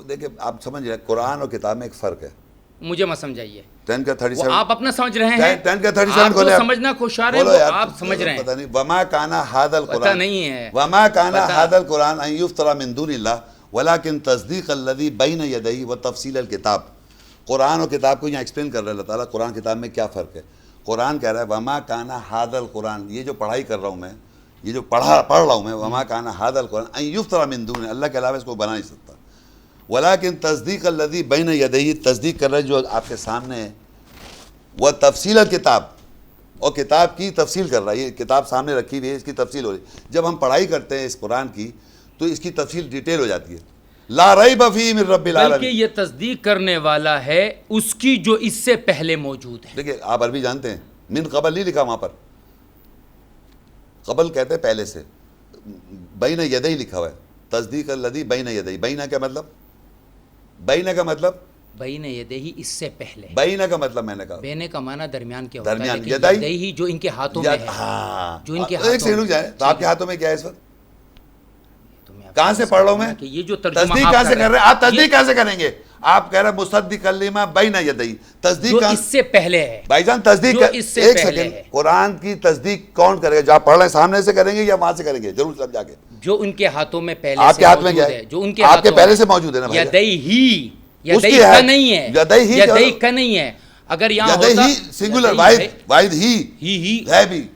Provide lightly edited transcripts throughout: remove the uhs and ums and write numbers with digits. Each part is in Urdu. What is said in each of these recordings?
دیکھیں آپ سمجھ رہے ہیں قرآن اور کتاب میں ایک فرق ہے. مجھے مت سمجھائیے. 10 کا 37 آپ اپنا سمجھ رہے ہیں. 10 کا 37 آپ کو سمجھنا خوشار ہے وہ آپ سمجھ رہے ہیں. پتہ نہیں. وما کان ھذا القرآن پتہ نہیں ہے. وما کان ھذا القرآن ان یفترى من دون اللہ ولکن تصدیق الذی بین یدیہ وتفصیل الکتاب. قرآن اور کتاب کو یہاں ایکسپلین کر رہا ہے اللہ تعالیٰ قرآن کتاب میں کیا فرق ہے. قرآن کہہ رہا ہے وما کان ھذا القرآن, یہ جو پڑھائی کر رہا ہوں میں, یہ جو پڑھ رہا ہوں میں, وما کان ھذا القرآن ان یفترى من دون اللہ کے علاوہ اس کو بنا نہیں سکتا. ولیکن تصدیق الذی بین یدیہ, تصدیق کر رہا ہے جو آپ کے سامنے ہے, وہ تفصیل الکتاب, اور کتاب کی تفصیل کر رہا ہے. یہ کتاب سامنے رکھی ہوئی ہے, اس کی تفصیل ہو رہی ہے. جب ہم پڑھائی کرتے ہیں اس قرآن کی تو اس کی تفصیل ڈیٹیل ہو جاتی ہے. لا ریب فیہ من رب العالمین. بلکہ یہ تصدیق کرنے والا ہے اس کی جو اس سے پہلے موجود ہے. دیکھیں آپ عربی جانتے ہیں, من قبل نہیں لکھا وہاں پر, قبل کہتے ہیں پہلے سے, بین یدیہ لکھا ہوا ہے. تصدیق الذی بین یدیہ, بین کا مطلب, بین کا مطلب بین یدیہ اس سے پہلے. بین کا مطلب میں نے کہا بین کا معنی درمیان کیا ہوتا ہے, درمیان. لیکن یدیہ جو ان کے ہاتھوں میں ہے. ہاں جو ان کے ایک ہاتھوں سیکنڈ رک جائیں, تو آپ کے ہاتھوں میں کیا ہے اس وقت؟ کہاں سے پڑھ رہا ہوں میں؟ کہ یہ جو ترجمہ تصدیق کہاں سے کر رہے ہیں آپ؟ تصدیق کہاں سے کریں گے آپ؟ کہہ رہے ہیں مصدق لما بین یدیہ, تصدیق جو کہاں اس سے پہلے ہے. بھائی جان تصدیق جو اس سے ایک پہلے سیکنڈ, ہے. قرآن کی تصدیق کون کرے گا؟ جو آپ پڑھ رہے ہیں سامنے سے کریں گے یا وہاں سے کریں گے؟ ضرور سمجھا کے. جو ان کے ہاتھوں میں پہلے آپ سے کے ہاتھ میں موجود کیا ہے, ہے؟ جو ان کے آپ کے ہاتھوں پہلے سے موجود ہے نا بھائی جان. یدیہ, اس کی یدیہ ہے, کا نہیں ہے, یدیہ کا نہیں ہے. اگر یہاں ہوتا یدیہ سنگولر, واحد ہی ہے بھی,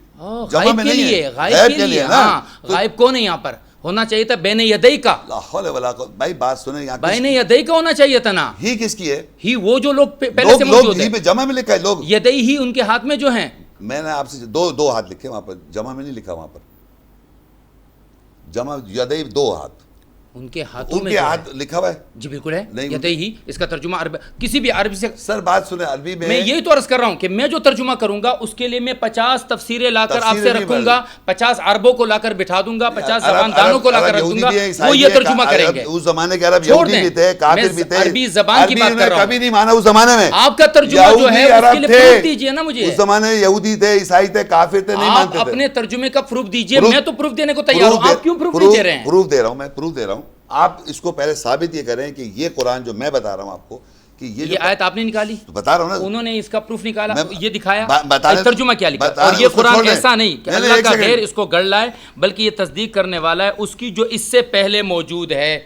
جمع میں نہیں ہے, غائب کے لیے. ہاں غائب کون ہے یہاں پر؟ ہونا چاہیے تھا بین یدیہ کا. لا حول ولا قوت. بھائی بات سنیں, یہاں بین یدیہ کا ہونا چاہیے تھا نا. ہی کس کی ہے؟ ہی وہ جو لوگ پہلے سے موجود لوگ ہیں. ہی پہ جمع میں لکھا ہے لوگ. یدیہ ہی ان کے ہاتھ میں جو ہیں. میں نے آپ سے دو ہاتھ لکھے وہاں پر, جمع میں نہیں لکھا وہاں پر. جمع یدیہ دو ہاتھ, ان کے ہاتھوں ان میں کے ہاتھ لکھا ہوا ہے. جی بالکل ہے. نہیں, یدیہ ہی اس کا ترجمہ عربی, کسی بھی عربی سے. سر بات سنیں, عربی میں یہی تو عرض کر رہا ہوں کہ میں جو ترجمہ کروں گا اس کے لیے میں 50 تفسیریں لا کر آپ سے رکھوں گا, 50 عربوں کو لا کر بٹھا دوں گا, 50 زبان دانوں کو لا کر رکھ دوں گا, وہ یہ ترجمہ کریں گے. اس زمانے کے عرب یہودی بھی تھے, کافر بھی تھے, عربی زبان کی بات کر رہا ہوں. کبھی نہیں مانا اس زمانے میں. آپ کا ترجمہ جو ہے اس کے لیے پروف دیجئے نا مجھے. اس زمانے میں یہودی تھے, عیسائی تھے, کافر تھے, نہیں مانتے تھے. آپ اپنے ترجمے کا پروف دیجئے, میں تو پروف دینے کو تیار ہوں. آپ کیوں پروف نہیں دے رہے ہیں؟ پروف دے رہا ہوں, میں پروف دے رہا ہوں. آپ اس کو پہلے ثابت یہ کریں کہ یہ قرآن جو میں بتا رہا ہوں آپ کو, کہ یہ آیت آپ نے نکالی, بتا رہا ہوں نا, انہوں نے اس کا پروف نکالا, یہ دکھایا, بتا ترجمہ کیا لکھا. اور یہ قرآن ایسا نہیں کہ اللہ کا غیر اس کو گڑ لائے, بلکہ یہ تصدیق کرنے والا ہے اس کی جو اس سے پہلے موجود ہے.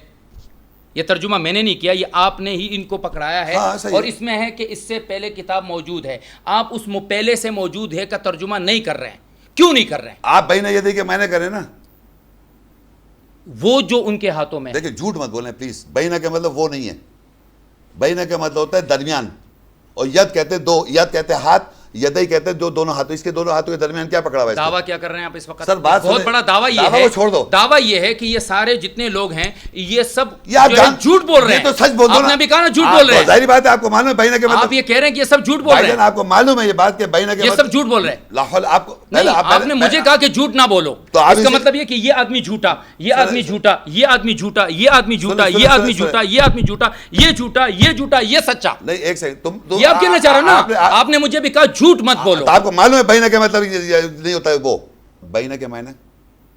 یہ ترجمہ میں نے نہیں کیا, یہ آپ نے ہی ان کو پکڑایا ہے. اور اس میں ہے کہ اس سے پہلے کتاب موجود ہے. آپ اس پہلے سے موجود ہے کا ترجمہ نہیں کر رہے ہیں. کیوں نہیں کر رہے ہیں؟ آپ بین یدیہ کے معنی کریں نا, وہ جو ان کے ہاتھوں میں. دیکھیں جھوٹ مت بولیں پلیز. بینہ کا مطلب وہ نہیں ہے. بینہ کا مطلب ہوتا ہے درمیان, اور ید کہتے ہیں دو, ید کہتے ہیں ہاتھ, یدئی کہتے ہیں جو دونوں ہاتھوں. اس کے دونوں ہاتھوں کے درمیان کیا پکڑا ہوا ہے؟ دعویٰ کیا کر رہے ہیں آپ اس وقت؟ سر بات بہت بڑا دعویٰ یہ ہے, چھوڑ دو. دعویٰ یہ ہے کہ یہ سارے جتنے لوگ ہیں یہ سب جھوٹ بول رہے ہیں. تو سچ بول دو نا. آپ نے بھی کہا نا جھوٹ بول رہے ہیں. ظاہری بات ہے آپ کو معلوم ہے بینہ کے مطلب. آپ یہ کہہ رہے ہیں کہ یہ سب جھوٹ بول رہے ہیں. آپ کو معلوم ہے یہ بات کہ بینہ کے یہ سب جھوٹ بول رہے ہیں. لاحول آپ کو آپ نے مجھے کہا کہ جھوٹ نہ بولو, اس کا مطلب یہ کہ یہ آدمی جھوٹا, یہ آدمی جھوٹا, یہ آدمی جھوٹا, یہ آدمی جھوٹا, یہ آدمی جھوٹا, یہ آدمی جھوٹا, یہ جھوٹا, یہ جھوٹا, یہ سچا. نہیں ایک سیکنڈ, تم یہ آپ کہنا چاہ رہے ہیں نا, آپ نے مجھے بھی کہا جھوٹ مت بولو. آپ کو معلوم ہے بینہ کے مطلب نہیں ہوتا ہے وہ. بینہ کے معنی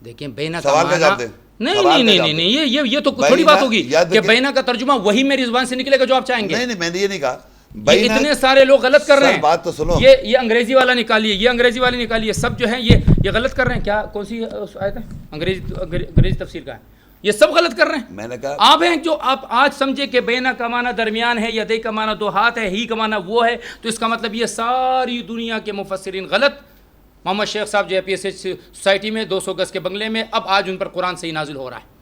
دیکھیں, بینہ کا سوال کا جواب دیں. نہیں, یہ تو تھوڑی بات ہوگی کہ بینہ کا ترجمہ وہی میری زبان سے نکلے گا جو آپ چاہیں گے. نہیں میں نے یہ نہیں کہا. یہ اتنے سارے لوگ غلط کر رہے ہیں. بات تو سنو, یہ انگریزی والا نکالیے, یہ انگریزی والی نکالیے, سب جو ہیں یہ غلط کر رہے ہیں. کیا کون سی آیت ہے؟ انگریزی تفسیر کا ہے. یہ سب غلط کر رہے ہیں. میں نے کہا آپ ہیں جو آپ آج سمجھے کہ بینہ کا معنی درمیان ہے, یدی کا معنی دو ہاتھ ہے, ہی کا معنی وہ ہے, تو اس کا مطلب یہ ساری دنیا کے مفسرین غلط. محمد شیخ صاحب جو APS سوسائٹی میں 200 گز کے بنگلے میں, اب آج ان پر قرآن سے ہی نازل ہو رہا ہے.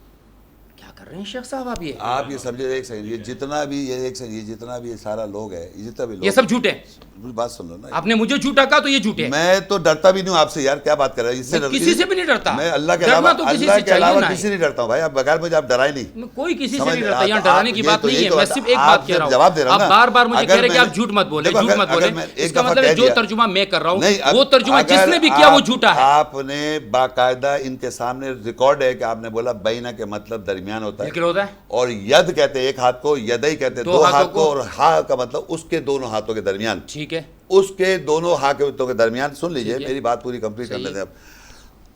کیا کر رہے ہیں شیخ صاحب آپ یہ سمجھے ایک سیکنڈ, یہ جتنا بھی یہ سارا لوگ ہے, یہ جتنا بھی لوگ, یہ سب جھوٹے ہیں. بات سن لو نا, آپ نے مجھے جھوٹا کہا تو یہ جھوٹے ہیں. میں تو ڈرتا بھی نہیں ہوں آپ سے یار, کیا بات کر رہے ہیں؟ اس سے کسی سے بھی نہیں ڈرتا. میں اللہ کے علاوہ کسی نہیں ڈرتا ہوں بھائی. آپ بغیر مجھے آپ ڈرائے نہیں. کوئی کسی سے نہیں ڈرتا, یہاں ڈرانے کی بات نہیں ہے. میں صرف ایک بات کہہ رہا ہوں, جواب دے رہا ہوں. آپ بار بار مجھے کہہ رہے کہ آپ جھوٹ مت بولے, جھوٹ مت بولے. اس کا مطلب جو ترجمہ میں کر رہا ہوں وہ ترجمہ جس نے بھی کیا وہ جھوٹا ہے. آپ نے باقاعدہ ان کے سامنے ریکارڈ ہے کہ آپ نے بولا بینہ کے مطلب درمیان ہوتا ہے, اور ید کہتے ایک ہاتھ کو, یدئی کہتے دو ہاتھ کو, اور ہا کا مطلب اس کے دونوں ہاتھوں کے درمیان. ٹھیک ہے, اس کے دونوں ہاتھوں کے درمیان. سن لیجئے, میری بات پوری کمپلیٹ کر لیتے ہیں.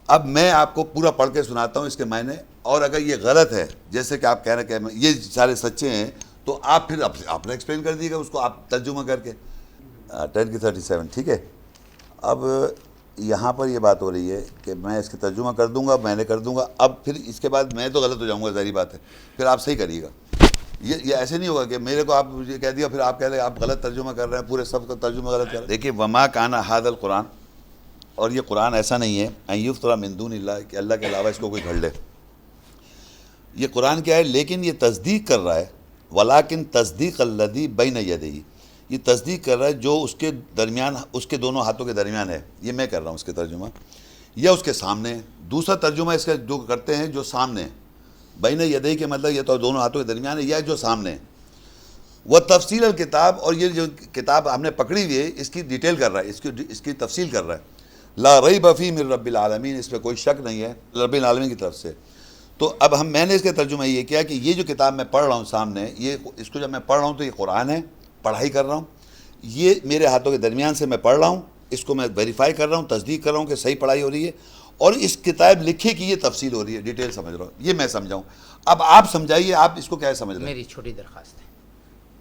اب میں آپ کو پورا پڑھ کے سناتا ہوں اس کے معنی, اور اگر یہ غلط ہے جیسے کہ آپ کہہ رہے ہیں کہ یہ سارے سچے ہیں تو آپ پھر آپ نے ایکسپلین کر دیے گا اس کو آپ ترجمہ کر کے 10 کی 37 ٹھیک ہے. اب یہاں پر یہ بات ہو رہی ہے کہ میں اس کے ترجمہ کر دوں گا, میں نے کر دوں گا, اب پھر اس کے بعد میں تو غلط ہو جاؤں گا, ظاہری بات ہے, پھر آپ صحیح کریے گا. یہ ایسے نہیں ہوگا کہ میرے کو آپ یہ کہہ دیا پھر آپ کہہ رہے ہیں آپ غلط ترجمہ کر رہے ہیں, پورے سب کا ترجمہ غلط کر رہے ہیں. دیکھیے وما کان ھذا القرآن, اور یہ قرآن ایسا نہیں ہے ان یفتری من دون اللہ کہ اللہ کے علاوہ اس کو کوئی گھڑ لے. یہ قرآن کیا ہے, لیکن یہ تصدیق کر رہا ہے, ولیکن تصدیق الذی بین یدیہ, یہ تصدیق کر رہا ہے جو اس کے درمیان, اس کے دونوں ہاتھوں کے درمیان ہے. یہ میں کر رہا ہوں اس کے ترجمہ, یا اس کے سامنے. دوسرا ترجمہ اس کا جو کرتے ہیں جو سامنے ہے, بین یدیہ کے مطلب یہ تو دونوں ہاتھوں کے درمیان ہے, یا جو سامنے ہے. وہ تفصیل الکتاب, اور یہ جو کتاب ہم نے پکڑی ہوئی ہے اس کی ڈیٹیل کر رہا ہے, اس کی تفصیل کر رہا ہے. لا ریب فیہ من رب العالمین, اس پہ کوئی شک نہیں ہے رب العالمین کی طرف سے. تو اب میں نے اس کا ترجمہ یہ کیا کہ یہ جو کتاب میں پڑھ رہا ہوں سامنے, یہ اس کو جب میں پڑھ رہا ہوں تو یہ قرآن ہے, پڑھائی کر رہا ہوں, یہ میرے ہاتھوں کے درمیان سے میں پڑھ رہا ہوں, اس کو میں ویریفائی کر رہا ہوں, تصدیق کر رہا ہوں کہ صحیح پڑھائی ہو رہی ہے, اور اس کتاب لکھے کی یہ تفصیل ہو رہی ہے, ڈیٹیل سمجھ رہا ہوں, یہ میں سمجھاؤں. اب آپ سمجھائیے آپ اس کو کیا سمجھ رہے ہیں. میری چھوٹی درخواست ہے,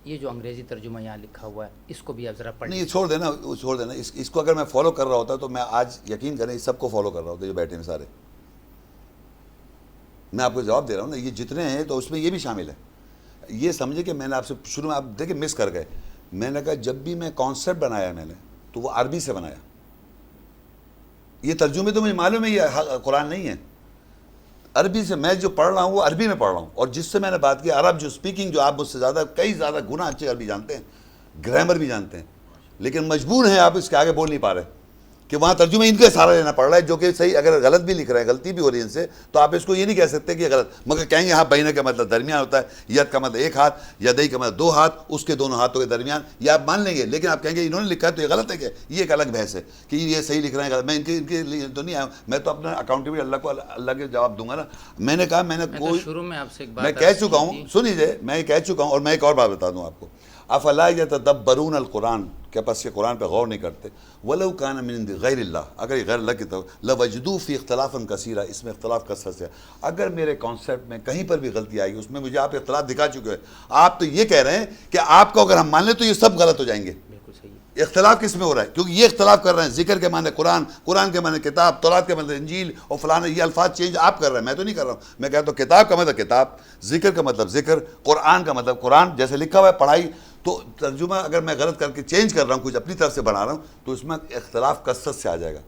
یہ جو انگریزی ترجمہ یہاں لکھا ہوا ہے اس کو بھی آپ ذرا پڑھ نہیں, چھوڑ دینا, چھوڑ دینا. اس کو اگر میں فالو کر رہا ہوتا تو میں آج یقین کریں اس سب کو فالو کر رہا ہوتا جو بیٹھے ہیں سارے. میں آپ کو جواب دے رہا ہوں نا, یہ جتنے ہیں تو اس میں یہ بھی شامل ہے. یہ سمجھے کہ میں نے آپ سے شروع میں آپ دیکھیں مس کر گئے, میں نے کہا جب بھی میں کانسیپٹ بنایا میں نے تو وہ عربی سے بنایا. یہ ترجمے تو مجھے معلوم ہے یہ قرآن نہیں ہے, عربی سے میں جو پڑھ رہا ہوں وہ عربی میں پڑھ رہا ہوں. اور جس سے میں نے بات کی عرب جو سپیکنگ, جو آپ مجھ سے زیادہ کئی زیادہ گنا اچھے عربی جانتے ہیں, گرامر بھی جانتے ہیں, لیکن مجبور ہیں آپ اس کے آگے بول نہیں پا رہے کہ وہاں ترجمہ ان کے سارا لینا پڑ رہا ہے, جو کہ صحیح اگر غلط بھی لکھ رہے ہیں, غلطی بھی ہو رہی ہے ان سے, تو آپ اس کو یہ نہیں کہہ سکتے کہ یہ غلط, مگر کہیں گے ہاں بینہ کا مطلب درمیان ہوتا ہے, ید کا مطلب ایک ہاتھ, یدئی کا مطلب دو ہاتھ, اس کے دونوں ہاتھوں کے درمیان, یہ آپ مان لیں گے. لیکن آپ کہیں گے انہوں نے لکھا ہے تو یہ غلط ہے, کہ یہ ایک الگ بحث ہے کہ یہ صحیح لکھ رہے ہیں غلط. میں ان کے لیے تو نہیں آیا, میں تو اپنا اکاؤنٹیبل اللہ کے جواب دوں گا نا. میں نے کہا میں نے کوئی شروع میں آپ سے ایک بات میں کہہ چکا ہوں, سنیے میں یہ کہہ چکا ہوں, اور میں ایک اور بات بتا دوں آپ کو. افلا یتدبرون القرآن, کہ پس یہ قرآن پہ غور نہیں کرتے. ولو کان من عند غیر اللہ, اگر یہ غیر اللہ کی طرف, لوجدوا فی اختلافا کثیرا, اس میں اختلاف کثرت ہے. اگر میرے کانسیپٹ میں کہیں پر بھی غلطی آئے گی اس میں مجھے آپ اختلاف دکھا چکے ہیں. آپ تو یہ کہہ رہے ہیں کہ آپ کو اگر ہم مان لیں تو یہ سب غلط ہو جائیں گے. بالکل صحیح. اختلاف کس میں ہو رہا ہے؟ کیونکہ یہ اختلاف کر رہے ہیں ذکر کے معنی قرآن, قرآن کے معنی کتاب, تورات کے معنی انجیل, اور فلانا, یہ الفاظ چینج آپ کر رہے ہیں, میں تو نہیں کر رہا ہوں. میں کہتا ہوں کتاب کا مطلب کتاب, ذکر کا مطلب ذکر, قرآن کا مطلب قرآن جیسے لکھا ہوا ہے پڑھائی. تو ترجمہ اگر میں غلط کر کے چینج کر رہا ہوں, کچھ اپنی طرف سے بنا رہا ہوں, تو اس میں اختلاف کثرت سے آ جائے گا.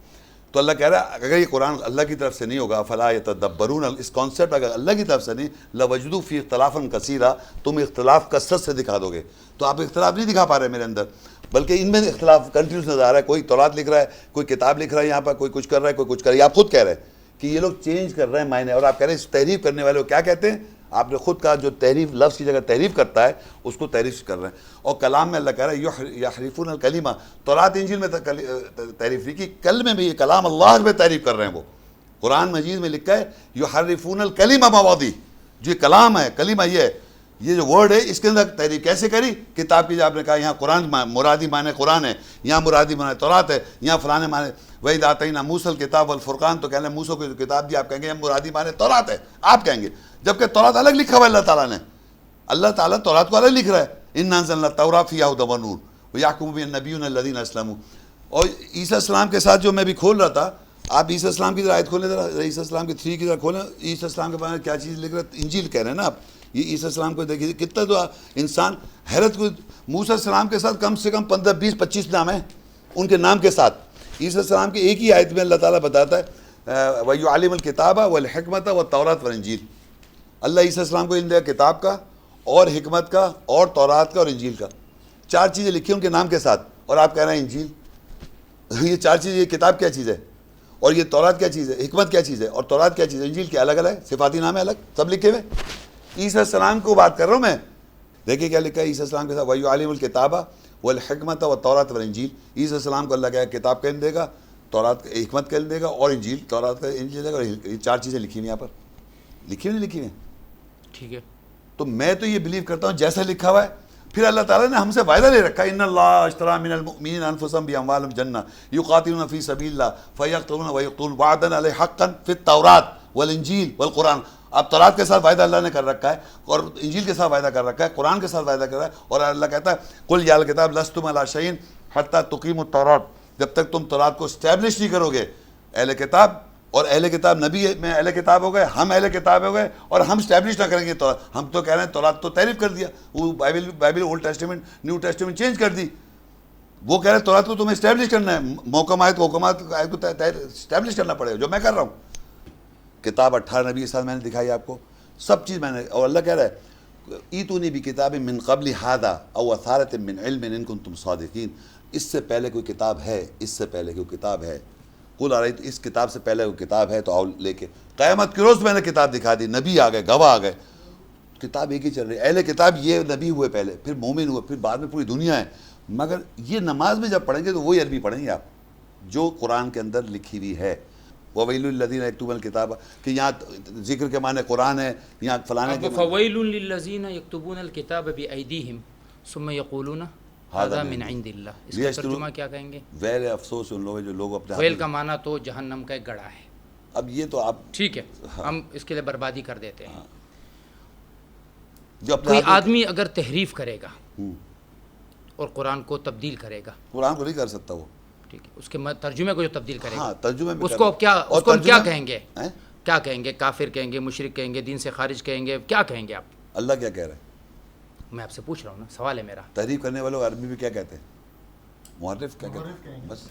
تو اللہ کہہ رہا ہے اگر یہ قرآن اللہ کی طرف سے نہیں ہوگا, فلا یتدبرون, اس کانسیپٹ اگر اللہ کی طرف سے نہیں, لوجدوا فی اختلافا کثیرا, تم اختلاف کثرت سے دکھا دو گے. تو آپ اختلاف نہیں دکھا پا رہے میرے اندر, بلکہ ان میں اختلاف کنٹینیوس نظر آ رہا ہے. کوئی تورات لکھ رہا ہے, کوئی کتاب لکھ رہا ہے یہاں پر, کوئی کچھ کر رہا ہے, کوئی کچھ کر رہا ہے. آپ خود کہہ رہے ہیں کہ یہ لوگ چینج کر رہے ہیں معنی, اور آپ کہہ رہے ہیں اس تحریف کرنے والے کو کیا کہتے ہیں. آپ نے خود کہا جو تحریف لفظ کی جگہ تحریف کرتا ہے اس کو تحریف کر رہے ہیں. اور کلام میں اللہ کہہ رہا ہے یحرفون الکلمہ, تورات انجیل میں تحریف نہیں کی, کلمے میں یہ کلام اللہ میں تحریف کر رہے ہیں. وہ قرآن مجید میں لکھا ہے یحرفون الکلمہ مواضع, جو یہ کلام ہے, کلمہ یہ جو ورڈ ہے اس کے اندر تحریف کیسے کری. کتاب کی جو آپ نے کہا یہاں قرآن مرادی معنی قرآن ہے, یہاں مرادی معنی تورات ہے, یہاں فلانے معنی وَإِذْ آتَيْنَا موسیٰ الْكِتَابَ وَالْفُرْقَانَ, تو کہنے موسیٰ کو جو کتاب دی آپ کہیں گے مرادی معنی تورات ہے, آپ کہیں گے, جبکہ تورات الگ لکھا ہوا ہے اللہ تعالیٰ نے. اللہ تعالیٰ تورات کو الگ لکھ رہا ہے, اِنَّا أَنزَلْنَا التَّوْرَاةَ فِيهَا هُدًى وَنُورٌ وَيَحْكُمُ بِهَا النَّبِيُّونَ الَّذِينَ أَسْلَمُوا. اور عیسیٰ السلام کے ساتھ جو میں بھی کھول رہا تھا, آپ عیسیٰ السلام کی آیت کھولیں ذرا, عیسیٰ السلام کی 3 کی ذرا کھولیں. عیسیٰ السلام کے بارے میں کیا چیز لکھ رہا ہے, انجیل کہہ رہے ہیں نا آپ. یہ عیسیٰ السلام کو دیکھیے کتنا تو انسان حیرت کو, موسیٰ السلام کے ساتھ کم سے کم 15 20 25 نام ہیں ان کے نام کے ساتھ. عیسیٰ السلام کی ایک ہی آیت میں اللہ تعالیٰ بتاتا ہے وَيُعَلِّمُ الْكِتَابَ وَالْحِكْمَةَ وَالتَّوْرَاةَ وَالْإِنجِيلَ. اللہ عیسیٰ السلام کو علم دیا کتاب کا اور حکمت کا اور تورات کا اور انجیل کا. 4 چیزیں لکھی ان کے نام کے ساتھ, اور آپ کہہ رہے ہیں انجیل. یہ 4 چیزیں, یہ کتاب کیا چیز ہے, اور یہ تورات کیا چیز ہے, حکمت کیا چیز ہے, اور تورات کیا چیز ہے, انجیل کیا, الگ الگ صفاتی نام ہے الگ, سب لکھے ہوئے. عیسیٰ السلام کو بات کر رہا ہوں میں, دیکھیے کیا لکھا ہے عیسیٰ السلام کے ساتھ وَيُعَلِّمُ الْكِتَابَ وَالْحِكْمَةَ وَالتَّوْرَاةَ وَالْإِنجِيلَ. عیسیٰ السلام کو اللہ کہا کتاب کا علم دے گا, تورات حکمت کا علم دے گا, اور انجیل تورات کا انجیل دے گا. اور یہ 4 چیزیں لکھی ہوئی یہاں پر, لکھی ہوئی نہیں لکھی ہوئی, ٹھیک ہے. تو میں تو یہ بلیو کرتا ہوں جیسا لکھا ہوا ہے. پھر اللہ تعالیٰ نے ہم سے وعدہ لے رکھا ہے, ان اللہ اشترى من المؤمنین انفسهم باموالهم جنہ یقاتلون فی سبیل اللہ فیقتلون ویقتلون وعدا علیہ حقا فی التوراۃ والانجیل والقرآن. اب تورات کے ساتھ وعدہ اللہ نے کر رکھا ہے اور انجیل کے ساتھ وعدہ کر رکھا ہے, قرآن کے ساتھ وعدہ کر رہا ہے, اور اللہ کہتا ہے قل یا الکتاب لستم علی شیء حتی تقیموا التوراۃ, جب تک تم تورات کو اسٹیبلش نہیں کرو گے. اہل کتاب اور اہل کتاب نبی میں اہل کتاب ہو گئے, ہم اہل کتاب ہو گئے, اور ہم اسٹیبلش نہ کریں گے تورات. ہم تو کہہ رہے ہیں تورات تو تحریف کر دیا, وہ Bible old testament new testament change کر دی. وہ کہہ رہے ہیں تورات کو تمہیں اسٹیبلش کرنا ہے, محکم آیت کو اسٹیبلش کرنا پڑے گا, جو میں کر رہا ہوں. کتاب 18 نبی کے ساتھ میں نے دکھائی آپ کو, سب چیز میں نے. اور اللہ کہہ رہا ہے ایتونی بکتاب من قبل ھذا او اثارۃ من علم ان کنتم صادقین, اس سے پہلے کوئی کتاب ہے, اس سے پہلے کوئی کتاب ہے. قل ارایتم, اس کتاب سے پہلے کوئی کتاب ہے تو آؤ لے کے. قیامت کے روز میں نے کتاب دکھا دی, نبی آ گئے, گواہ آ گئے, کتاب ایک ہی چل رہی ہے. اہل کتاب یہ نبی ہوئے پہلے, پھر مومن ہوئے, پھر بعد میں پوری دنیا ہے. مگر یہ نماز میں جب پڑھیں گے تو وہی عربی پڑھیں گے آپ جو قرآن کے اندر لکھی ہوئی ہے. وَوَيْلٌ لِّلَّذِينَ يَكْتُبُونَ الْكِتَابَ, کہ یہاں ذکر کے معنی قرآن ہے, یہاں فلانے کے فَوَيْلٌ لِّلَّذِينَ يَكْتُبُونَ الْكِتَابَ بِأَيْدِيهِمْ ثُمَّ يَقُولُونَ هَذَا مِنْ عِندِ اللَّهِ. اس کا ترجمہ کیا کہیں گے؟ ویل افسوس ان لوگوں جو لوگ اپنے ویل کا معنی تو جہنم کا ایک گڑھا ہے. اب یہ تو آپ ٹھیک ہے, ہم اس کے لیے بربادی کر دیتے ہیں. جو کوئی آدمی اگر تحریف کرے گا اور قرآن کو تبدیل کرے گا, قرآن کو نہیں کر سکتا وہ, ٹھیک ہے, اس کے ترجمے کو جو تبدیل کرے گا, ترجمے میں اس کو کیا کہیں گے؟ کیا کہیں گے؟ کافر کہیں گے, مشرک کہیں گے, دین سے خارج کہیں گے, کیا کہیں گے آپ؟ اللہ کیا کہہ رہا ہے؟ میں آپ سے پوچھ رہا ہوں نا, سوال ہے میرا. تحریف کرنے والوں عربی میں کیا کہتے ہیں؟ محرف کیا کہتے ہیں؟ بس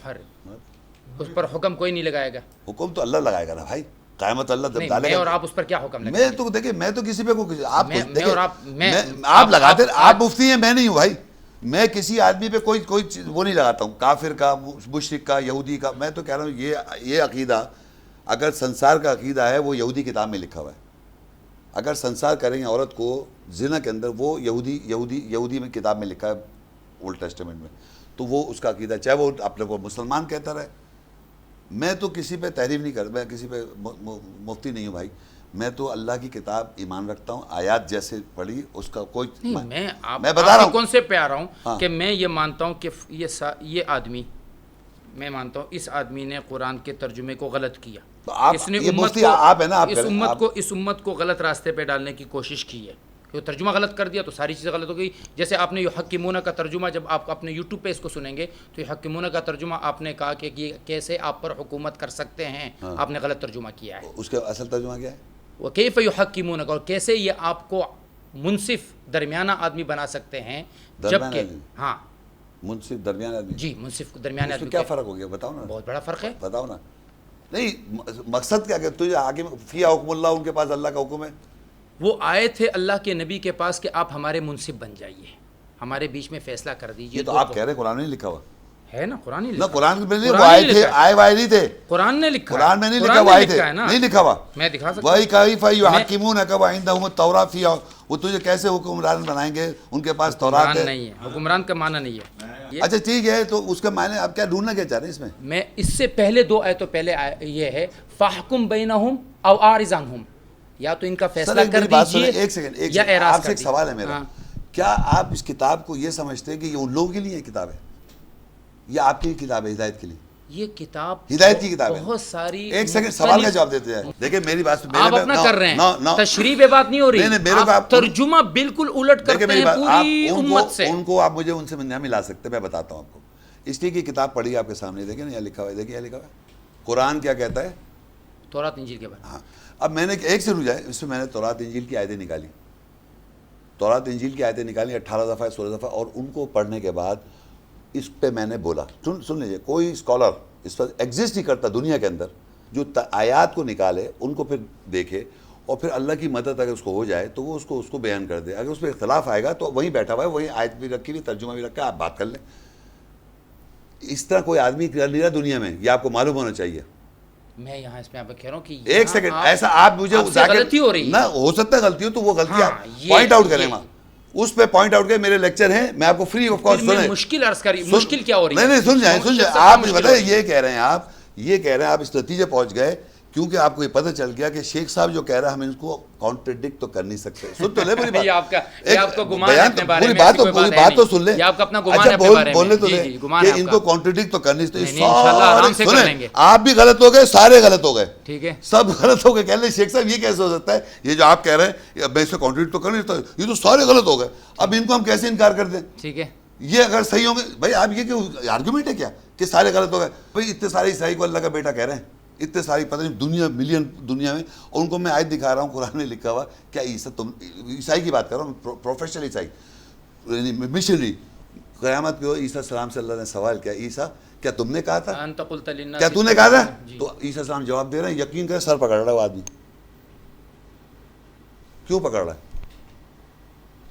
اس پر حکم کوئی نہیں لگائے گا. حکم تو اللہ لگائے گا نا بھائی, قیامت اللہ جب ڈالے گا. اور آپ اس پر کیا حکم لگائیں گے؟ میں تو دیکھیں, میں تو کسی پہ کوئی, آپ لگاتے, آپ مفتی ہیں, میں نہیں ہوں بھائی. میں کسی آدمی پہ کوئی وہ نہیں لگاتا ہوں, کافر کا, مشرک کا, یہودی کا. میں تو کہہ رہا ہوں یہ عقیدہ اگر سنسار کا عقیدہ ہے وہ یہودی کتاب میں لکھا ہوا ہے. اگر سنسار کریں گے عورت کو زنا کے اندر, وہ یہودی میں کتاب میں لکھا ہے اولڈ ٹیسٹمنٹ میں, تو وہ اس کا عقیدہ, چاہے وہ اپنے کو مسلمان کہتا رہے. میں تو کسی پہ تحریف نہیں کرتا, میں کسی پہ مفتی نہیں ہوں بھائی. میں تو اللہ کی کتاب ایمان رکھتا ہوں, آیات جیسے پڑھی اس کا کوئی نہیں. میں بتا رہا ہوں کون سے پہ آ رہا ہوں کہ میں یہ مانتا ہوں کہ یہ آدمی, میں مانتا ہوں اس آدمی نے قرآن کے ترجمے کو غلط کیا. اس نے اس امت کو غلط راستے پہ ڈالنے کی کوشش کی ہے. کہ ترجمہ غلط کر دیا تو ساری چیزیں غلط ہو گئی. جیسے آپ نے یحکمون کا ترجمہ, جب آپ اپنے یوٹیوب پہ اس کو سنیں گے تو یحکمون کا ترجمہ آپ نے کہا کہ یہ کیسے آپ پر حکومت کر سکتے ہیں, آپ نے غلط ترجمہ کیا ہے. اس کا اصل ترجمہ کیا ہے؟ وکیف یحکمون, اور کیسے یہ آپ کو منصف درمیانہ آدمی بنا سکتے ہیں, جبکہ ہاں منصف درمیانہ آدمی, جی منصف درمیانہ آدمی. کیا فرق ہو گیا بتاؤ نا. بہت بڑا فرق ہے, بتاؤ نا. نہیں مقصد کیا کہ تجھے حاکم فی حکم اللہ, ان کے پاس اللہ کا حکم ہے. وہ آئے تھے اللہ کے نبی کے پاس کہ آپ ہمارے منصف بن جائیے, ہمارے بیچ میں فیصلہ کر دیجیے. تو آپ کہہ رہے قرآن نہیں لکھا ہوا ہے نا؟ قرآن نہیں لکھا, قرآن میں نہیں, وہ آئے تھے, آئے وائے نہیں تھے. قرآن نے لکھا, قرآن میں نہیں لکھا, وہ آئے تھے, نہیں لکھا ہوا. میں دکھا سکتا وہی کیف یحکمونک وعندہم التوراۃ فیہا, وہ تجھے کیسے حکمران بنائیں گے, ان کے پاس تورات ہے. نہیں ہے, حکمران کا معنی نہیں ہے. اچھا ٹھیک ہے, تو اس کا معنی آپ کیا ڈھونڈنا کیا چاہ رہے ہیں اس میں؟ میں اس سے پہلے 2 آیتوں پہلے یہ ہے فاحکم بینہم او اعرض عنہم, یا تو ان کا فیصلہ کر دیجیے. ایک سیکنڈ, یا اعراض آپ سے ایک سوال ہے میرا. کیا آپ اس کتاب کو یہ سمجھتے ہیں کہ یہ ان لوگوں کے لیے کتاب ہے یا آپ کی کتاب ہے ہدایت کے لیے؟ یہ کتاب ہدایت کی کتاب ہے. بہت ساری. ایک سیکنڈ سوال کا جواب دیتے ہیں. دیکھیں میری بات آپ اپنا کر رہے ہیں, تشریح پہ بات نہیں ہو رہی, آپ ترجمہ بالکل الٹ کرتے ہیں پوری امت سے. ان کو آپ مجھے ان سے نہیں ملا سکتے, میں بتاتا ہوں آپ کو. اس لیے کہ کتاب پڑھی آپ کے سامنے, دیکھیں نا, یہاں لکھا ہوا ہے, دیکھیں یہاں لکھا ہوا ہے. قرآن کیا کہتا ہے؟ تورات انجیل کے بارے میں. ہاں, اب میں نے ایک سے رجائے, اس میں نے تورات انجیل کی آیتیں نکالی, تورات انجیل کی آیتیں نکالی 18 دفعہ 16 دفعہ, اور ان کو پڑھنے کے بعد اس پہ میں نے بولا, سن لیجیے, کوئی اسکالر اس پر ایگزسٹ نہیں کرتا دنیا کے اندر جو آیات کو نکالے, ان کو پھر دیکھے, اور پھر اللہ کی مدد اگر اس کو ہو جائے تو وہ اس کو بیان کر دے. اگر اس پہ اختلاف آئے گا تو وہیں بیٹھا ہوا ہے, وہیں آیت بھی رکھی ہوئی, ترجمہ بھی رکھا ہے, آپ بات کر لیں. اس طرح کوئی آدمی کر نہیں رہا دنیا میں, یہ آپ کو معلوم ہونا چاہیے. میں یہاں اس میں آپ کو کہہ رہا ہوں کہ ایک سیکنڈ, ایسا آپ مجھے غلطی ہو رہی نہ ہو سکتا ہے, غلطی ہو تو وہ غلطی آپ پوائنٹ آؤٹ کریں, وہاں اس پہ پوائنٹ آؤٹ کریں. میرے لیکچر ہیں, میں آپ کو فری آف کاسٹ سنیں. مشکل عرض کری, مشکل کیا ہو رہی ہے؟ نہیں سن جائیں, آپ مجھے بتائیں, یہ کہہ رہے ہیں آپ, یہ کہہ رہے ہیں آپ اس نتیجے پہنچ گئے کیونکہ آپ کو یہ پتہ چل گیا کہ شیخ صاحب جو کہہ رہا ہے ہم ان کو کانٹرڈکٹ تو کر نہیں سکتے. سن تو لے پوری بات, یہ آپ کا گمان ہے اپنے بارے میں, پوری بات تو سن لیں. یہ آپ کا اپنا گمان ہے اپنے بارے میں, بولنے تو لیں کہ ان کو کانٹرڈکٹ تو کرنی نہیں. انشاءاللہ آرام سے کر لیں گے. آپ بھی غلط ہو گئے, سارے غلط ہو گئے, ٹھیک ہے, سب غلط ہو گئے. کہہ لیں شیخ صاحب یہ کیسے ہو سکتا ہے, یہ جو آپ کہہ رہے ہیں میں اس سے کانٹرڈکٹ تو کر نہیں سکتا, یہ تو سارے غلط ہو گئے, اب ان کو ہم کیسے انکار کر دیں. ٹھیک ہے, یہ اگر صحیح ہوں گے بھائی, آپ یہ کہ آرگومنٹ ہے کیا کہ سارے غلط ہو گئے. بھائی اتنے سارے عیسائی کو اللہ کا بیٹا کہہ رہے ہیں, اتنے ساری پتہ نہیں دنیا ملین دنیا میں, اور ان کو میں آیت دکھا رہا ہوں قرآن میں لکھا ہوا, کیا عیسیٰ تم عیسائی کی بات کر رہا ہوں, پروفیشنل عیسائی مشنری, قیامت کو عیسیٰ السلام سے اللہ نے سوال کیا, عیسیٰ کیا تم نے کہا تھا, کیا تو نے کہا تھا, تو عیسیٰ السلام جواب دے رہے ہیں, یقین کریں سر پکڑ رہا ہے وہ آدمی. کیوں پکڑ رہا ہے؟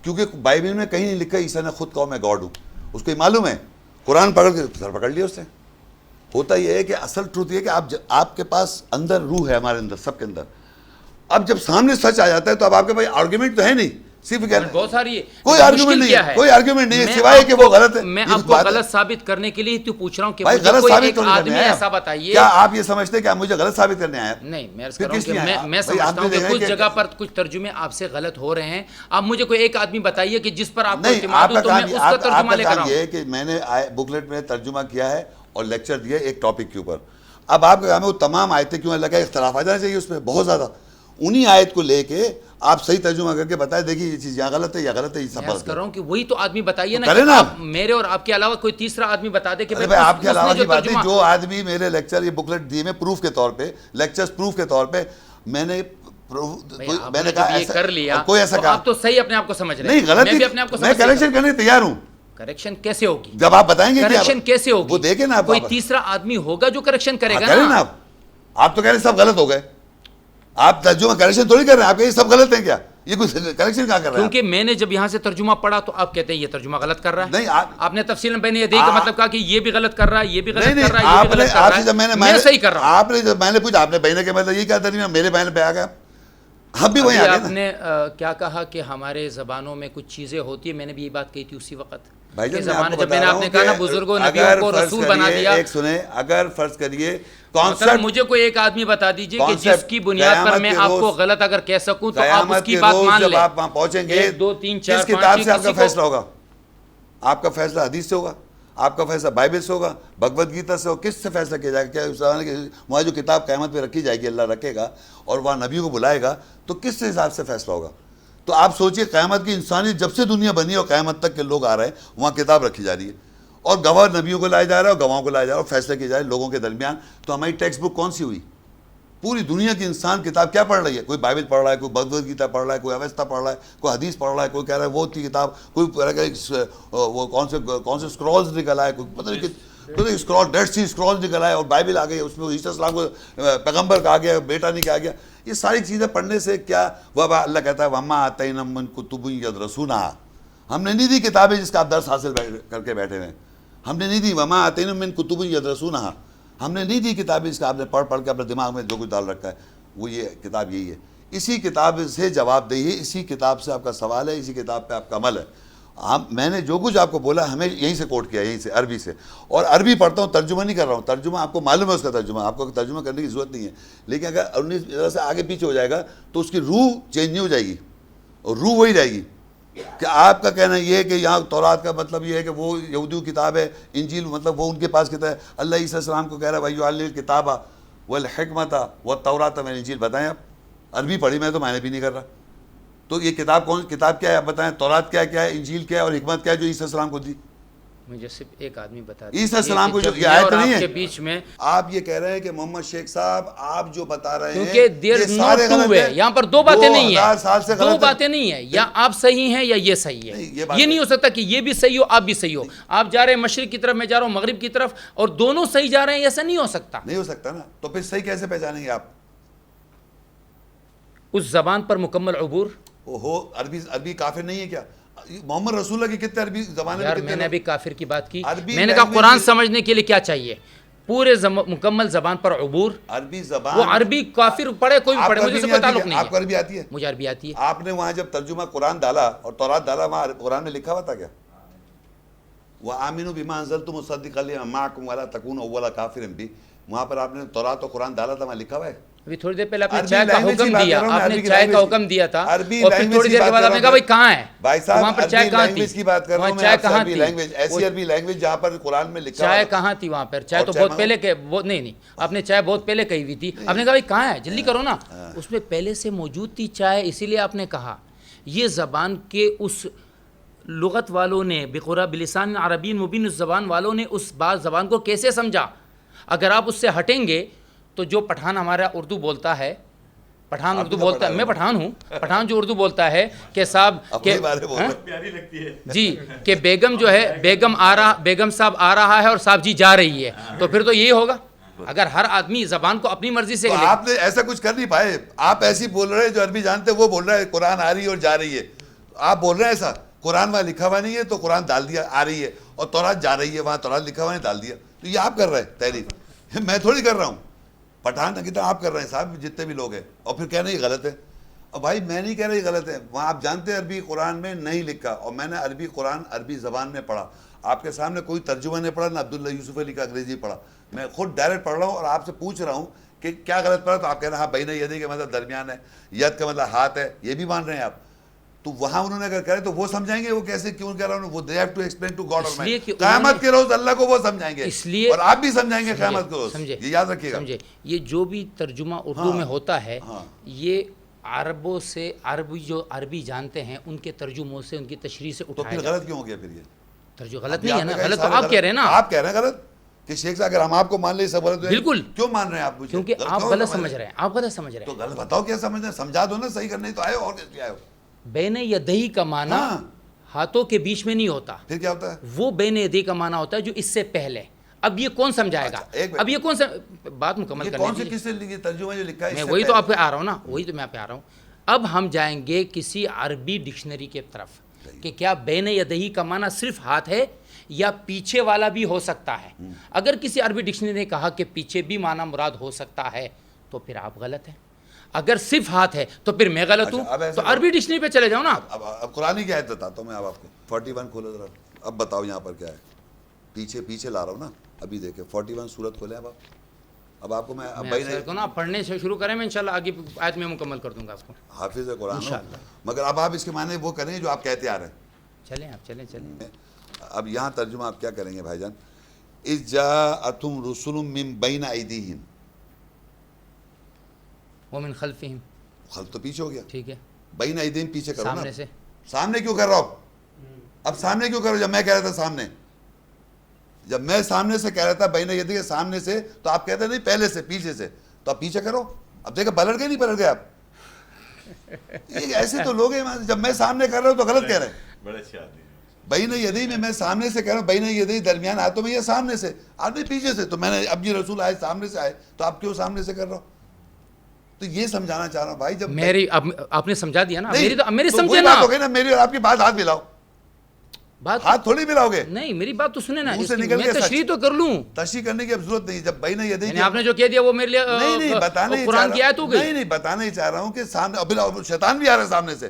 کیونکہ بائبل میں کہیں نہیں لکھا عیسیٰ نے خود کہا میں گاڈ ہوں, اس کو یہ معلوم ہے, قرآن پکڑ کے سر پکڑ لیا اس نے. ہوتا یہ ہے کہ اصل ٹروتھ یہ کہ آپ کے پاس اندر روح ہے, ہمارے اندر سب کے اندر. اب جب سامنے سچ آ جاتا ہے تو اب آپ کے پاس آرگومنٹ تو ہے نہیں, صرف بہت ساری کوئی آرگومنٹ نہیں ہے, کوئی آرگومنٹ نہیں ہے سوائے کہ وہ غلط ہے. میں آپ کو غلط ثابت کرنے کے لیے تو پوچھ رہا ہوں کہ بھائی مجھے غلط کوئی ثابت ایک کرنے آدمی آیا, ایسا بتائیے. کیا آپ یہ سمجھتے ہیں کہ آپ مجھے غلط ثابت کرنے آئے؟ نہیں, میں عرض کر رہا ہوں کہ میں سمجھتا ہوں کہ کچھ جگہ پر کچھ ترجمے آپ سے غلط ہو رہے ہیں. آپ مجھے کوئی ایک آدمی بتائیے کہ جس پر آپ کو اعتماد ہو تو میں اس کا ترجمہ لے کر آؤں. یہ کہ میں نے بکلیٹ میں ترجمہ کیا ہے اور لیکچر دیا ایک ٹاپک کے اوپر. اب آپ کا کام ہے وہ تمام آیتیں کیوں لگا, اختلاف آ جانا چاہیے اس پہ بہت زیادہ. انہی آیت کو لے کے آپ صحیح ترجمہ کر کے بتائیں, دیکھیے یہ چیز یہاں غلط ہے یا غلط ہے, یہ سب کر رہا ہوں کہ وہی تو آدمی بتائیے کرے نا, میرے اور آپ کے علاوہ کوئی تیسرا آدمی بتا دے کہ آپ کے علاوہ کی بات ہے. جو آدمی میرے لیکچر یہ بکلیٹ دیے میں پروف کے طور پہ, لیکچرز پروف کے طور پہ, میں نے کہا کر لیا, کوئی ایسا کہا آپ تو صحیح اپنے آپ کو سمجھ رہے ہیں. نہیں غلط, میں کریکشن کرنے تیار ہوں. کریکشن کیسے ہوگی جب آپ بتائیں گے کریکشن کیسے ہوگی, وہ دیکھیں نا, کوئی تیسرا آدمی ہوگا جو کریکشن کرے گا نا. آپ تو کہہ رہے ہیں سب غلط ہو گئے, آپ ترجمہ کریکشن تھوڑی کر رہے ہیں, آپ یہ سب غلط ہیں کیا, یہ کوئی کریکشن کہاں کر رہا ہے؟ کیونکہ میں نے جب یہاں سے ترجمہ پڑھا تو آپ کہتے ہیں یہ ترجمہ غلط کر رہا ہے. نہیں, آپ نے تفصیل میں یہ دیکھ مطلب کہا کہ یہ بھی غلط کر رہا ہے, یہ بھی غلط کر رہا ہے, یہ بھی غلط کر رہا ہے, میں صحیح کر رہا ہوں. آپ نے جب میں نے پوچھا آپ نے بہنے کے مطلب یہ کیا ترجمہ, میرے بہن پہ آ گیا, ہم بھی وہیں آ گئے. آپ نے کیا کہا کہ ہمارے زبانوں میں کچھ چیزیں ہوتی ہیں, میں نے بھی یہ بات کہی تھی اسی وقت. جب میں نے آپ نے کہا نا بزرگوں نبیوں کو رسول بنا دیا. ایک سنیں, اگر فرض کریے مجھے کوئی ایک آدمی بتا دیجئے کہ جس کی بنیاد پر میں آپ کو غلط اگر کہہ سکوں تو آپ اس کی بات مان لیں. جب آپ وہاں پہنچیں گے 1 2 3 4 کس کتاب سے آپ کا فیصلہ ہوگا؟ آپ کا فیصلہ حدیث سے ہوگا, آپ کا فیصلہ بائبل سے ہوگا, بھگوت گیتا سے ہوگا, کس سے فیصلہ کیا جائے گا؟ کیا اس زمانے کے وہاں جو کتاب قیامت پہ رکھی جائے گی, اللہ رکھے گا اور وہاں نبیوں کو بلائے گا, تو کس حساب سے فیصلہ ہوگا؟ تو آپ سوچئے قیامت کی انسانی جب سے دنیا بنی ہے اور قیامت تک کے لوگ آ رہے ہیں, وہاں کتاب رکھی جا رہی ہے اور گواہ نبیوں کو لایا جا رہا ہے اور گواہوں کو لایا جا رہا ہے اور فیصلے کیے جا رہے ہیں لوگوں کے درمیان. تو ہماری ٹیکسٹ بک کون سی ہوئی؟ پوری دنیا کی انسان کتاب کیا پڑھ رہی ہے؟ کوئی بائبل پڑھ رہا ہے, کوئی بھگوت گیتا پڑھ رہا ہے, کوئی اویستا پڑھ رہا ہے, کوئی حدیث پڑھ رہا ہے, کوئی کہہ رہا ہے وہ تھی کتاب, کوئی کہہ رہا ہے وہ کون سے اسکرولز نکل آئے, کوئی پتہ نہیں اسکرول ڈیڈ سی اسکرولز نکل آئے اور بائبل آ گئی, اس میں عیسیٰ السلام کو پیغمبر کہا گیا, بیٹا نہیں کہا گیا. یہ ساری چیزیں پڑھنے سے کیا وبا, اللہ کہتا ہے وما آتینا من کتب یدرسونہا, ہم نے نہیں دی کتابیں جس کا آپ درس حاصل کر کے بیٹھے ہیں, ہم نے نہیں دی. وما آتینا من کتب یدرسونہا, ہم نے نہیں دی کتابیں جس کا آپ نے پڑھ کے اپنے دماغ میں جو کچھ ڈال رکھا ہے, وہ یہ کتاب یہی ہے. اسی کتاب سے جواب دہی ہے, اسی کتاب سے آپ کا سوال ہے, اسی کتاب پہ آپ کا عمل ہے. میں نے جو کچھ آپ کو بولا ہمیں یہیں سے کوٹ کیا, یہیں سے عربی سے, اور عربی پڑھتا ہوں, ترجمہ نہیں کر رہا ہوں. ترجمہ آپ کو معلوم ہے اس کا ترجمہ, آپ کو ترجمہ کرنے کی ضرورت نہیں ہے, لیکن اگر 19 سے آگے پیچھے ہو جائے گا تو اس کی روح چینج نہیں ہو جائے گی, اور روح وہی رہے گی. کہ آپ کا کہنا یہ ہے کہ یہاں تورات کا مطلب یہ ہے کہ وہ یہودیوں کی کتاب ہے, انجیل مطلب وہ ان کے پاس کتاب ہے. اللہ عیسیٰ السلام کو کہہ رہا ہے وَيُعَلِّمُ الْكِتَابَ وَالْحِكْمَةَ وَالتَّوْرَاةَ, میں انجیل بتائیں آپ, عربی پڑھی میں تو میں نے بھی نہیں کر رہا. تو یہ کتاب کیا ہے آپ بتائیں, تورات کیا ہے, انجیل کیا ہے, اور حکمت کیا ہے جو عیسیٰ السلام کو دی؟ مجھے صرف ایک آدمی بتا عیسیٰ السلام کو جو یہ آیت نہیں ہے, بیچ میں آپ یہ کہہ رہے ہیں کہ محمد شیخ صاحب آپ جو بتا رہے ہیں کیونکہ یہ سارے غلط ہیں. یہاں پر دو باتیں نہیں ہیں, دو باتیں نہیں ہیں, یا آپ صحیح ہیں یا یہ صحیح ہے. یہ نہیں ہو سکتا کہ یہ بھی صحیح ہو آپ بھی صحیح ہو. آپ جا رہے ہیں مشرق کی طرف, میں جا رہا ہوں مغرب کی طرف, اور دونوں صحیح جا رہے ہیں, ایسا نہیں ہو سکتا. نہیں ہو سکتا نا, تو پھر صحیح کیسے پہچانیں گے آپ؟ اس زبان پر مکمل عبور ہو. عربی کافر نہیں ہے کیا؟ محمد رسول اللہ کی کتنے عربی زبانیں یار, میں نے ابھی کافر کی بات کی, میں نے کہا قرآن سمجھنے کے لیے کیا چاہیے؟ پورے مکمل زبان پر عبور. عربی زبان, وہ عربی کافر پڑھے کوئی بھی پڑھے, مجھے اس سے کوئی تعلق نہیں ہے. آپ کو عربی آتی ہے؟ مجھے عربی آتی ہے. آپ نے وہاں جب ترجمہ قرآن ڈالا اور تورات ڈالا, وہاں قرآن میں لکھا ہوا تھا کیا وَآمِنُوا بِمَا أَنزَلْتُ مُصَدِّقًا لِمَا مَعَكُمْ وَلَا تَكُونُوا أَوَّلَ كَافِرٍ بِهِ؟ وہاں پر آپ نے تورات اور قرآن ڈالا تھا, وہاں لکھا ہوا ہے ابھی تھوڑی دیر پہلے آپ نے چائے کا حکم دیا، آپ نے چائے کا حکم دیا تھا، اور پھر تھوڑی دیر کے بعد آپ نے کہا بھائی کہاں ہے بھائی صاحب، وہاں پر چائے کہاں تھی، کی بات کر رہا ہوں میں، چائے کہاں تھی، ایسی عربی لینگویج جہاں پر قرآن میں لکھا چائے کہاں تھی وہاں پر، چائے تو بہت پہلے کہ نہیں آپ نے چائے بہت پہلے کہی ہوئی تھی، آپ نے کہا بھائی کہاں ہے جلدی کرو نا، اس میں پہلے سے موجود تھی چائے، اسی لیے آپ نے کہا۔ یہ زبان کے اس لغت والوں نے بقرا بلسان عربی مبین، اس زبان والوں نے اس بات زبان کو کیسے سمجھا؟ اگر آپ اس سے ہٹیں گے تو جو پٹھان ہمارا اردو بولتا ہے، پٹھان اردو بولتا ہے، میں پٹھان ہوں، پٹھان جو اردو بولتا ہے کہ صاحب جی کہ بیگم جو ہے بیگم صاحب آ رہا ہے اور صاحب جی جا رہی ہے، تو پھر تو یہی ہوگا اگر ہر آدمی زبان کو اپنی مرضی سے۔ آپ نے ایسا کچھ کر نہیں پائے، آپ ایسی بول رہے ہیں جو عربی جانتے وہ بول رہے ہیں قرآن آ رہی ہے اور جا رہی ہے، آپ بول رہے ہیں ایسا قرآن وہاں لکھا ہوا نہیں ہے تو قرآن ڈال دیا آ رہی ہے، اور تورات جا رہی ہے وہاں تورات لکھا ہوا نہیں ڈال دیا، تو یہ آپ کر رہے ہیں تحریف، میں تھوڑی کر رہا ہوں، پٹھان کتنا آپ کر رہے ہیں صاحب جتنے بھی لوگ ہیں، اور پھر کہنا یہ غلط ہے۔ اور بھائی میں نہیں کہہ رہا یہ غلط ہے، وہاں آپ جانتے ہیں عربی قرآن میں نہیں لکھا، اور میں نے عربی قرآن عربی زبان میں پڑھا، آپ کے سامنے کوئی ترجمہ نہیں پڑھا، نہ عبداللہ یوسف علی کا انگریزی پڑھا، میں خود ڈائریکٹ پڑھ رہا ہوں اور آپ سے پوچھ رہا ہوں کہ کیا غلط پڑھا، تو آپ کہہ رہے ہیں ہاں بین یدی کا مطلب درمیان ہے، ید کا مطلب ہاتھ ہے، یہ بھی مان رہے ہیں آپ، تو وہاں انہوں نے اگر کہے تو وہ سمجھائیں گے، وہ کیسے کیوں کہہ رہا ہوں، وہ they have to explain to God Almighty، قیامت کے روز اللہ کو وہ سمجھائیں گے، اور آپ بھی سمجھائیں گے قیامت کے روز، یہ یاد رکھیے گا۔ یہ جو بھی ترجمہ اردو میں ہوتا ہے یہ عربوں سے، عربی جو عربی جانتے ہیں ان کے ترجموں سے، ان کی تشریح سے اٹھایا تو پھر غلط کیوں ہو گیا پھر یہ ترجمہ؟ غلط نہیں ہے نا، غلط تو آپ کہہ رہے ہیں نا، آپ کہہ رہے ہیں غلط کہ شیخ صاحب اگر ہم آپ کو مان لیں سب غلط ہے، بالکل کیوں مان رہے ہیں آپ مجھے؟ کیونکہ آپ غلط سمجھ رہے ہیں، آپ غلط سمجھ رہے ہیں، تو غلط بتاؤ کیا سمجھ رہے ہیں، سمجھا دو نا، صحیح کرنے تو آئے ہو، اور کس لیے آئے ہو؟ بین یدہی کا معنی ہاتھوں کے بیچ میں نہیں ہوتا، پھر کیا ہوتا ہے؟ وہ بین یدہی کا معنی ہوتا ہے جو اس سے پہلے۔ اب یہ کون سمجھائے گا؟ اب یہ کون سا بات مکمل کرنے کون سے کس سے ترجمہ جو لکھا ہے؟ میں وہی تو آپ پہ آ رہا ہوں نا، وہی تو میں آپ پہ آ رہا ہوں۔ اب ہم جائیں گے کسی عربی ڈکشنری کے طرف کہ کیا بین یدہی کا معنی صرف ہاتھ ہے یا پیچھے والا بھی ہو سکتا ہے۔ اگر کسی عربی ڈکشنری نے کہا کہ پیچھے بھی معنی مراد ہو سکتا ہے تو پھر آپ غلط ہیں، اگر صرف ہاتھ ہے تو پھر میں غلط ہوں، تو عربی ڈکشنری پہ چلے جاؤ نا۔ اب قرآن کی آیت بتاتا ہوں میں اب آپ کو، 41 کھولو ذرا، اب بتاؤ یہاں پر کیا ہے، پیچھے لا رہا ہوں نا، ابھی دیکھیں 41 سورت کھولیں اب آپ کو میں پڑھنے سے شروع کریں، میں انشاءاللہ آگے آیت میں مکمل کر دوں گا آپ کو، حافظ قرآن مگر اب آپ اس کے معنی وہ کریں جو آپ کہتے آ رہے ہیں۔ چلیں آپ چلیں۔ اب یہاں ترجمہ آپ کیا کریں گے بھائی جان؟ اذ جاءتہم رسل من بین ایدیہم، ومن خلفہم، خلف تو پیچھے ہو گیا، ٹھیک ہے، بین ایدیہم پیچھے کرو نا، سامنے سے، سامنے کیوں کر رہا ہو؟ اب سامنے کیوں کرو؟ جب میں کہہ رہا تھا سامنے، جب میں سامنے سے کہہ رہا تھا بین یدی کے سامنے سے، تو آپ کہتے نہیں پہلے سے پیچھے سے، تو آپ پیچھے کرو۔ اب دیکھیں پلٹ گئے نہیں پلٹ گئے آپ؟ یہ ایسے تو لوگ ہیں، جب میں سامنے کر رہا ہوں تو غلط کہہ رہے ہیں۔ بڑے اچھے آدمی ہیں۔ بین یدی میں سامنے سے کہہ رہا ہوں، بین یدی درمیان ہاتھوں میں، یہ سامنے سے، آپ نے پیچھے سے، تو میں نے اب یہ رسول آئے سامنے سے آئے تو آپ کیوں سامنے سے کر رہا ہو؟ تو یہ سمجھانا چاہ رہا ہوں بھائی، جب میری آپ نے سمجھا دیا نا، میری تو سمجھے وہی نا، بات ہو گئی نا، میری اور آپ کی بات ہاتھ ملاؤ، بات ہاتھ تھوڑی ملاؤ گے، نہیں میری بات تو سنیں نا، منہ سے نکل میں گیا سچ۔ تشریح تو کر لوں، تشریح کرنے کی اب ضرورت نہیں، جب بین یدی یعنی آپ نے جو کہہ دیا وہ میرے لیے نہیں بتانا ہی قرآن کی آیت ہو گئی۔ نہیں بتانا ہی چاہ رہا ہوں کہ سامنے اب شیطان بھی آ رہا ہے سامنے سے،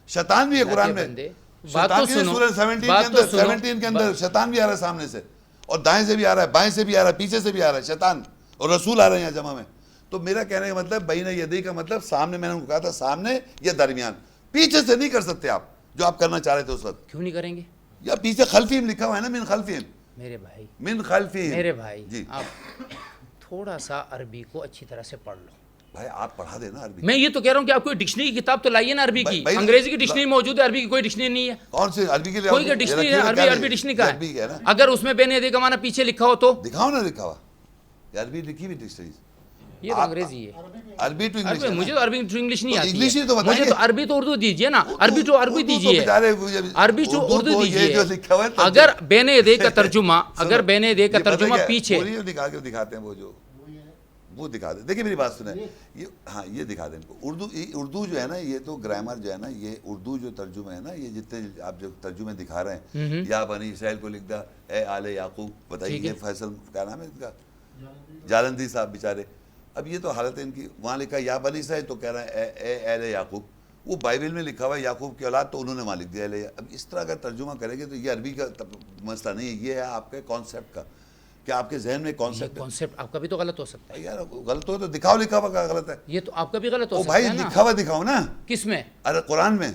شیطان بھی ہے قرآن میں، بات تو سنو، سورہ 17 کے اندر شیطان بھی آ رہا ہے سامنے سے، اور دائیں سے بھی آ رہا ہے، بائیں سے بھی آ رہا ہے، پیچھے سے بھی آ رہا ہے شیطان، اور رسول آ رہے ہیں یہاں جمع میں۔ تو میرا کہنے کا مطلب بین یدی کا مطلب سامنے، میں نے کہا تھا سامنے یا درمیان، پیچھے سے نہیں کر سکتے آپ جو آپ کرنا چاہ رہے تھے اس وقت۔ کیوں نہیں کریں گے؟ یا پیچھے خلفیم لکھا ہوا ہے نا، من خلفیم، میرے بھائی، من خلفیم، میرے بھائی جی آپ تھوڑا سا عربی کو اچھی طرح سے پڑھ لو۔ بھائی آپ پڑھا دینا عربی، میں یہ تو کہہ رہا ہوں کہ آپ کوئی ڈکشنری کی کتاب تو لائیے نا عربی کی، انگریزی کی ڈکشنری موجود ہے، عربی کی کوئی ڈکشنری نہیں ہے۔ کون سی عربی کے لیے؟ کوئی ڈکشنری ہے، عربی ڈکشنری کا ہے، اگر اس میں بین یدی کا معنی پیچھے لکھا ہو تو دکھاؤ نا لکھا ہوا، یہ عربی لکھی ہوئی ڈکشنری، یہ تو انگریزی ہے، عربی ٹو انگلش، مجھے تو عربی ٹو انگلش نہیں آتی انگلش ہی ہے، تو بتائیں مجھے تو عربی تو اردو دیجئے نا، عربی ٹو عربی دیجئے، عربی ٹو اردو دیجئے۔ اگر بین یدی کا ترجمہ، اگر بین یدی کا ترجمہ پیچھے دکھا کے دکھاتے ہیں، وہ دکھا دیں، دیکھیں میری بات سنیں، ہاں یہ دکھا دیں ان کو۔ اردو جو ہے نا، یہ تو گرامر جو ہے نا، یہ اردو جو ترجمہ ہے نا، یہ جتنے آپ جو ترجمے دکھا رہے ہیں، یا بنی اسرائیل کو لکھ دا اے آل یعقوب، بتائیے یہ فیصل کیا نام ہے ان کا، جالندی صاحب بیچارے، اب یہ تو حالت ہے ان کی، وہاں لکھا یا بنی اسرائیل تو کہہ رہے ہیں اے اہل یعقوب، وہ بائبل میں لکھا ہوا ہے یعقوب کی اولاد، تو انہوں نے وہاں لکھ دیا اہل۔ اب اس طرح کا ترجمہ کریں گے تو یہ عربی کا مسئلہ نہیں ہے، یہ ہے آپ کے کانسیپٹ کا کہ آپ کے ذہن میں کانسیپٹ ہے. کانسیپٹ آپ کا بھی تو غلط ہو سکتا ہے یار غلط ہو تو دکھاؤ لکھا ہوا غلط ہے. یہ تو آپ کا بھی غلط ہو او سکتا بھائی ہے نا. لکھا ہوا دکھاؤ نا. کس میں؟ ارے قرآن میں